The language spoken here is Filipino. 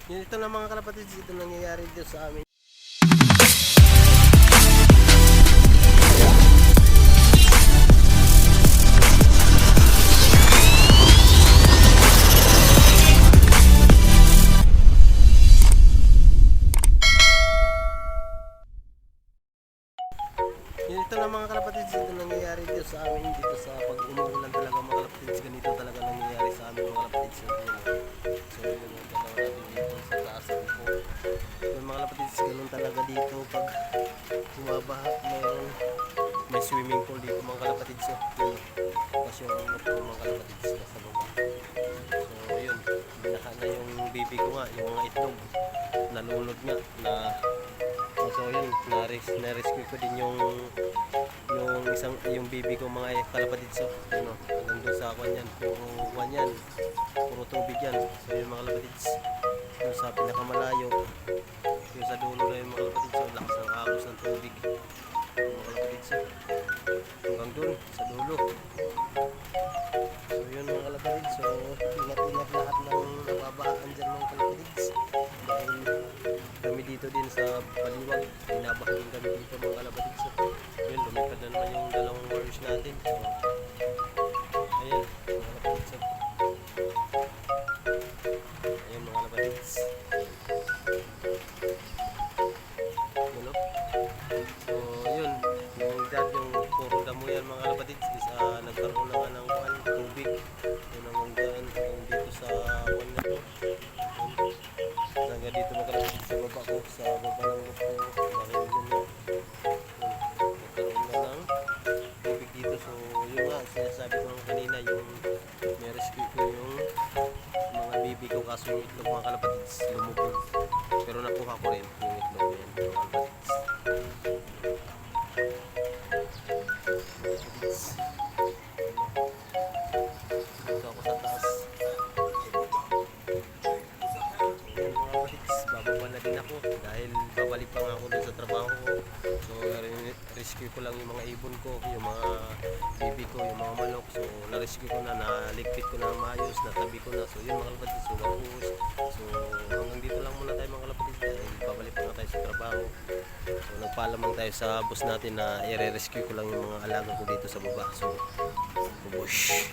Yun, ito na mga kalapatids, ito nangyayari dito sa amin. Yun, ito na mga kalapatids, ito nangyayari dito sa amin, dito sa pag umuulan talaga mga kalapatids, ganito talaga nangyayari sa amin mga kalapatids. So yun yung dalawa natin dito sa taas dito. So mga kalapatids, ganun talaga dito pag bumabaha, may swimming pool dito mga kalapatids. So yun, tapos yung ano po mga kalapatids nasa baba. So yun, binaha na yung baby ko nga, yung mga itlog, nalunod nga na. So yun, na-rescue ko din yung baby ko mga kalapatids. So yun o, hanggang doon sa kwan yan, puro tubig yan. So yun mga kalapatids, yung sa pinakamalayo, yung sa dulo na yung mga kalapatids. So lakas ng agos ng tubig yung mga kalapatids, hanggang doon sa dulo. So yun mga kalapatids, so ingat-ingat lahat ng nababahaan dyan mga kalapatids, dahil kami dito din sa Baliwag, binabaha din kami dito mga kalapatids. So yun, lumipad na naman yung dalawang wires natin. So ayan mga kalapatids, ayan mga kalapatids, yun o. So yun, yung dad, yung puro damo yan mga kalapatids, is nagkaroon na nga ng tubig. Yun ang dyan, dito sa one na to, hanggang dito mga kalapatids sa baba ko, sa baba ng roof ko, dahil yun na, nagkaroon na ng tubig dito. So yun nga, sinasabi ko kanina, yung may rescue ko yung mga baby ko, kaso yung itlog mga kalapatids lumubog, pero nakuha ko rin yung itlog na yan mga kalapatids. Dito ako sa taas. Ayan mga kalapatids, bababa na din ako dahil babalik pa nga ako dun sa trabaho ko. So rescue ko lang yung mga ibon ko, yung mga baby ko, yung mga manok. So na-rescue ko na, naligpit ko na maayos, natabi ko na. So yun mga kalapatids, so wakus. So hanggang dito lang muna tayo mga kalapatids dahil babalik pa nga tayo sa trabaho. So nagpaalam lang tayo sa boss natin na i-rescue ko lang yung mga alaga ko dito sa baba. So bubush.